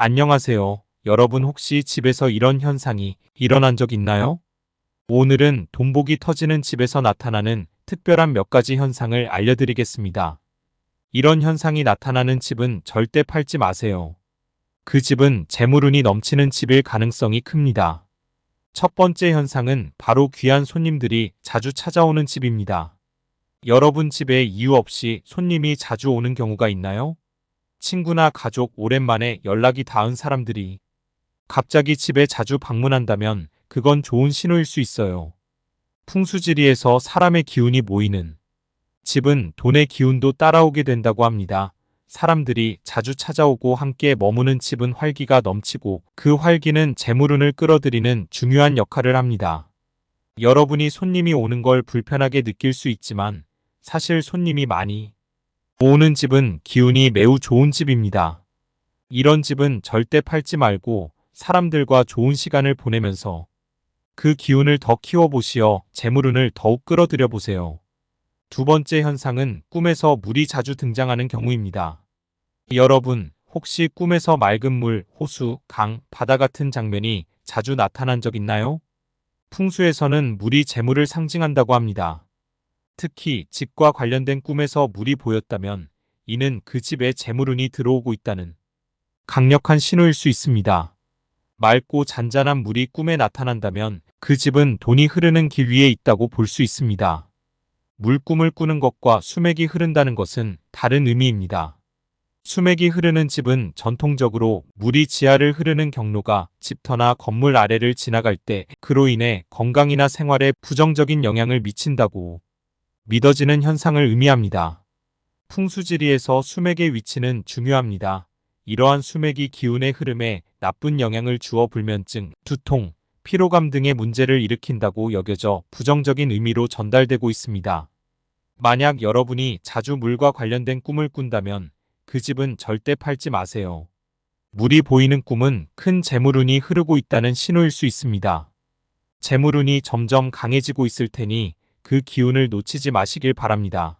안녕하세요. 여러분 혹시 집에서 이런 현상이 일어난 적 있나요? 오늘은 돈복이 터지는 집에서 나타나는 특별한 몇 가지 현상을 알려드리겠습니다. 이런 현상이 나타나는 집은 절대 팔지 마세요. 그 집은 재물운이 넘치는 집일 가능성이 큽니다. 첫 번째 현상은 바로 귀한 손님들이 자주 찾아오는 집입니다. 여러분 집에 이유 없이 손님이 자주 오는 경우가 있나요? 친구나 가족, 오랜만에 연락이 닿은 사람들이 갑자기 집에 자주 방문한다면 그건 좋은 신호일 수 있어요. 풍수지리에서 사람의 기운이 모이는 집은 돈의 기운도 따라오게 된다고 합니다. 사람들이 자주 찾아오고 함께 머무는 집은 활기가 넘치고 그 활기는 재물운을 끌어들이는 중요한 역할을 합니다. 여러분이 손님이 오는 걸 불편하게 느낄 수 있지만 사실 손님이 많이 오는 집은 기운이 매우 좋은 집입니다. 이런 집은 절대 팔지 말고 사람들과 좋은 시간을 보내면서 그 기운을 더 키워보시어 재물운을 더욱 끌어들여 보세요. 두 번째 현상은 꿈에서 물이 자주 등장하는 경우입니다. 여러분, 혹시 꿈에서 맑은 물, 호수, 강, 바다 같은 장면이 자주 나타난 적 있나요? 풍수에서는 물이 재물을 상징한다고 합니다. 특히 집과 관련된 꿈에서 물이 보였다면 이는 그 집에 재물운이 들어오고 있다는 강력한 신호일 수 있습니다. 맑고 잔잔한 물이 꿈에 나타난다면 그 집은 돈이 흐르는 길 위에 있다고 볼 수 있습니다. 물꿈을 꾸는 것과 수맥이 흐른다는 것은 다른 의미입니다. 수맥이 흐르는 집은 전통적으로 물이 지하를 흐르는 경로가 집터나 건물 아래를 지나갈 때 그로 인해 건강이나 생활에 부정적인 영향을 미친다고 믿어지는 현상을 의미합니다. 풍수지리에서 수맥의 위치는 중요합니다. 이러한 수맥이 기운의 흐름에 나쁜 영향을 주어 불면증, 두통, 피로감 등의 문제를 일으킨다고 여겨져 부정적인 의미로 전달되고 있습니다. 만약 여러분이 자주 물과 관련된 꿈을 꾼다면 그 집은 절대 팔지 마세요. 물이 보이는 꿈은 큰 재물운이 흐르고 있다는 신호일 수 있습니다. 재물운이 점점 강해지고 있을 테니 그 기운을 놓치지 마시길 바랍니다.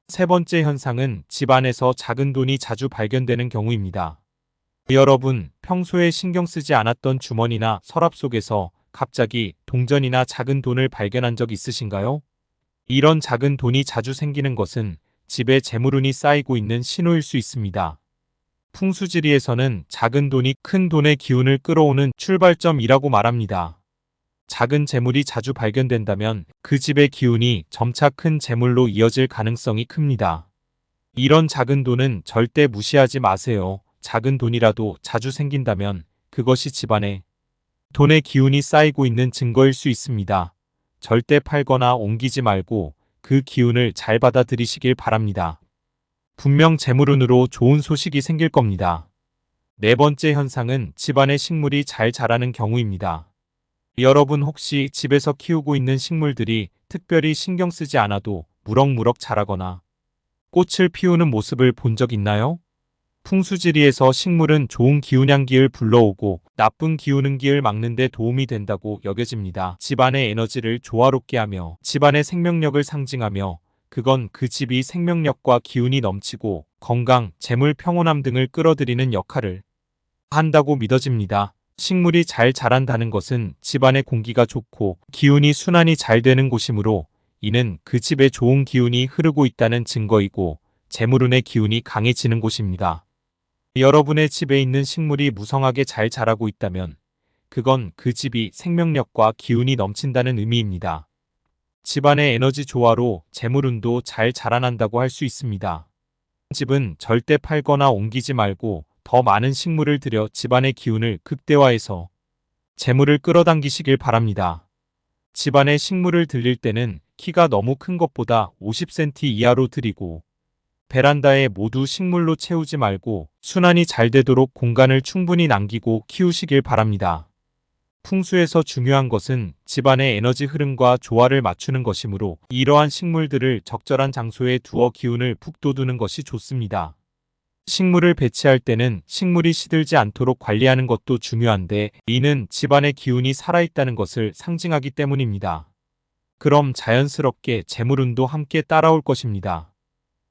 세 번째 현상은 집안에서 작은 돈이 자주 발견되는 경우입니다. 여러분, 평소에 신경 쓰지 않았던 주머니나 서랍 속에서 갑자기 동전이나 작은 돈을 발견한 적 있으신가요? 이런 작은 돈이 자주 생기는 것은 집에 재물운이 쌓이고 있는 신호일 수 있습니다. 풍수지리에서는 작은 돈이 큰 돈의 기운을 끌어오는 출발점이라고 말합니다. 작은 재물이 자주 발견된다면 그 집의 기운이 점차 큰 재물로 이어질 가능성이 큽니다. 이런 작은 돈은 절대 무시하지 마세요. 작은 돈이라도 자주 생긴다면 그것이 집안에 돈의 기운이 쌓이고 있는 증거일 수 있습니다. 절대 팔거나 옮기지 말고 그 기운을 잘 받아들이시길 바랍니다. 분명 재물운으로 좋은 소식이 생길 겁니다. 네 번째 현상은 집안의 식물이 잘 자라는 경우입니다. 여러분 혹시 집에서 키우고 있는 식물들이 특별히 신경 쓰지 않아도 무럭무럭 자라거나 꽃을 피우는 모습을 본 적 있나요? 풍수지리에서 식물은 좋은 기운향기를 불러오고 나쁜 기운응기를 막는 데 도움이 된다고 여겨집니다. 집안의 에너지를 조화롭게 하며 집안의 생명력을 상징하며 그건 그 집이 생명력과 기운이 넘치고 건강, 재물, 평온함 등을 끌어들이는 역할을 한다고 믿어집니다. 식물이 잘 자란다는 것은 집안의 공기가 좋고 기운이 순환이 잘 되는 곳이므로 이는 그 집에 좋은 기운이 흐르고 있다는 증거이고 재물운의 기운이 강해지는 곳입니다. 여러분의 집에 있는 식물이 무성하게 잘 자라고 있다면 그건 그 집이 생명력과 기운이 넘친다는 의미입니다. 집안의 에너지 조화로 재물운도 잘 자라난다고 할 수 있습니다. 집은 절대 팔거나 옮기지 말고 더 많은 식물을 들여 집안의 기운을 극대화해서 재물을 끌어당기시길 바랍니다. 집안에 식물을 들일 때는 키가 너무 큰 것보다 50cm 이하로 들이고 베란다에 모두 식물로 채우지 말고 순환이 잘 되도록 공간을 충분히 남기고 키우시길 바랍니다. 풍수에서 중요한 것은 집안의 에너지 흐름과 조화를 맞추는 것이므로 이러한 식물들을 적절한 장소에 두어 기운을 북돋우는 것이 좋습니다. 식물을 배치할 때는 식물이 시들지 않도록 관리하는 것도 중요한데 이는 집안의 기운이 살아있다는 것을 상징하기 때문입니다. 그럼 자연스럽게 재물운도 함께 따라올 것입니다.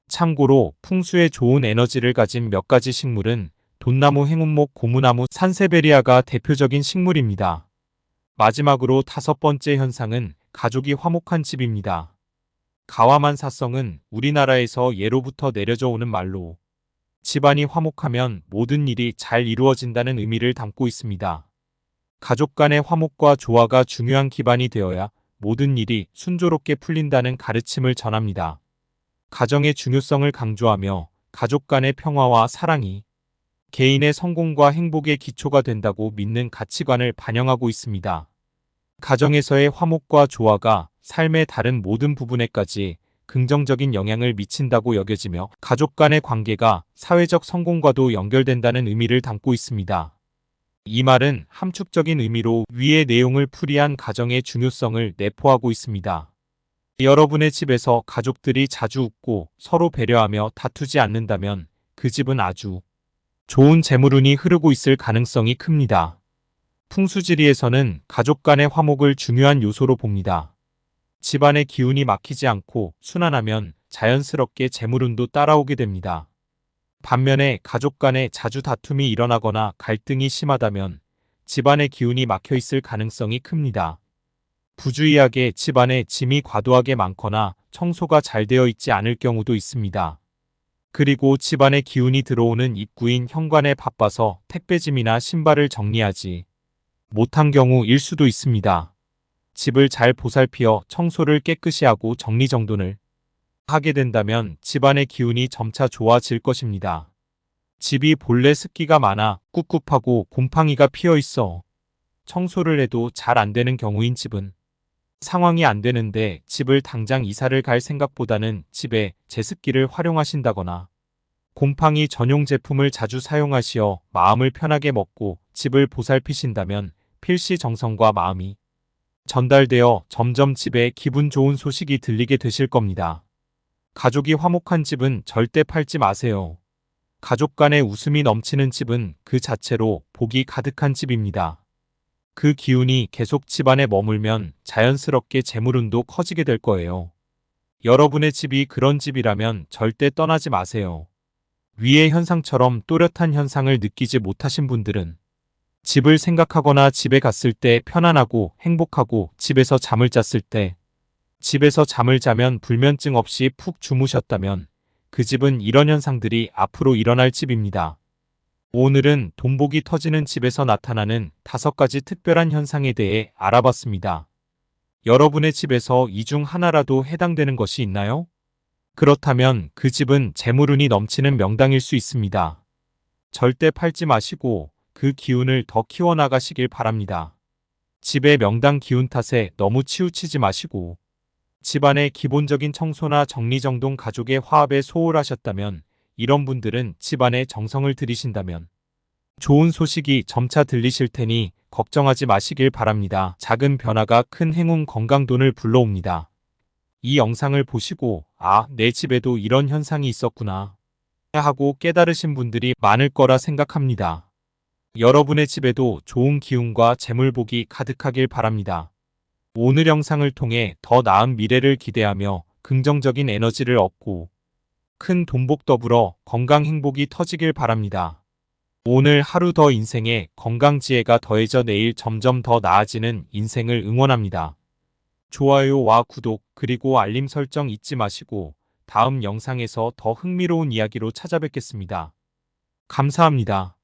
참고로 풍수에 좋은 에너지를 가진 몇 가지 식물은 돈나무, 행운목, 고무나무, 산세베리아가 대표적인 식물입니다. 마지막으로 5번째 현상은 가족이 화목한 집입니다. 가와만사성은 우리나라에서 예로부터 내려져 오는 말로 집안이 화목하면 모든 일이 잘 이루어진다는 의미를 담고 있습니다. 가족 간의 화목과 조화가 중요한 기반이 되어야 모든 일이 순조롭게 풀린다는 가르침을 전합니다. 가정의 중요성을 강조하며 가족 간의 평화와 사랑이 개인의 성공과 행복의 기초가 된다고 믿는 가치관을 반영하고 있습니다. 가정에서의 화목과 조화가 삶의 다른 모든 부분에까지 긍정적인 영향을 미친다고 여겨지며 가족 간의 관계가 사회적 성공과도 연결된다는 의미를 담고 있습니다. 이 말은 함축적인 의미로 위의 내용을 풀이한 가정의 중요성을 내포하고 있습니다. 여러분의 집에서 가족들이 자주 웃고 서로 배려하며 다투지 않는다면 그 집은 아주 좋은 재물운이 흐르고 있을 가능성이 큽니다. 풍수지리에서는 가족 간의 화목을 중요한 요소로 봅니다. 집안의 기운이 막히지 않고 순환하면 자연스럽게 재물운도 따라오게 됩니다. 반면에 가족 간에 자주 다툼이 일어나거나 갈등이 심하다면 집안의 기운이 막혀 있을 가능성이 큽니다. 부주의하게 집안에 짐이 과도하게 많거나 청소가 잘 되어 있지 않을 경우도 있습니다. 그리고 집안에 기운이 들어오는 입구인 현관에 바빠서 택배짐이나 신발을 정리하지 못한 경우일 수도 있습니다. 집을 잘 보살피어 청소를 깨끗이 하고 정리정돈을 하게 된다면 집안의 기운이 점차 좋아질 것입니다. 집이 본래 습기가 많아 꿉꿉하고 곰팡이가 피어 있어 청소를 해도 잘 안 되는 경우인 집은 상황이 안 되는데 집을 당장 이사를 갈 생각보다는 집에 제습기를 활용하신다거나 곰팡이 전용 제품을 자주 사용하시어 마음을 편하게 먹고 집을 보살피신다면 필시 정성과 마음이 전달되어 점점 집에 기분 좋은 소식이 들리게 되실 겁니다. 가족이 화목한 집은 절대 팔지 마세요. 가족 간의 웃음이 넘치는 집은 그 자체로 복이 가득한 집입니다. 그 기운이 계속 집안에 머물면 자연스럽게 재물운도 커지게 될 거예요. 여러분의 집이 그런 집이라면 절대 떠나지 마세요. 위의 현상처럼 또렷한 현상을 느끼지 못하신 분들은 집을 생각하거나 집에 갔을 때 편안하고 행복하고 집에서 잠을 잤을 때 집에서 잠을 자면 불면증 없이 푹 주무셨다면 그 집은 이런 현상들이 앞으로 일어날 집입니다. 오늘은 돈복이 터지는 집에서 나타나는 5가지 특별한 현상에 대해 알아봤습니다. 여러분의 집에서 이 중 하나라도 해당되는 것이 있나요? 그렇다면 그 집은 재물운이 넘치는 명당일 수 있습니다. 절대 팔지 마시고 그 기운을 더 키워나가시길 바랍니다. 집의 명당 기운 탓에 너무 치우치지 마시고 집안의 기본적인 청소나 정리정돈 가족의 화합에 소홀하셨다면 이런 분들은 집안에 정성을 들이신다면 좋은 소식이 점차 들리실 테니 걱정하지 마시길 바랍니다. 작은 변화가 큰 행운 건강돈을 불러옵니다. 이 영상을 보시고 내 집에도 이런 현상이 있었구나 하고 깨달으신 분들이 많을 거라 생각합니다. 여러분의 집에도 좋은 기운과 재물복이 가득하길 바랍니다. 오늘 영상을 통해 더 나은 미래를 기대하며 긍정적인 에너지를 얻고 큰 돈복 더불어 건강 행복이 터지길 바랍니다. 오늘 하루 더 인생에 건강지혜가 더해져 내일 점점 더 나아지는 인생을 응원합니다. 좋아요와 구독 그리고 알림 설정 잊지 마시고 다음 영상에서 더 흥미로운 이야기로 찾아뵙겠습니다. 감사합니다.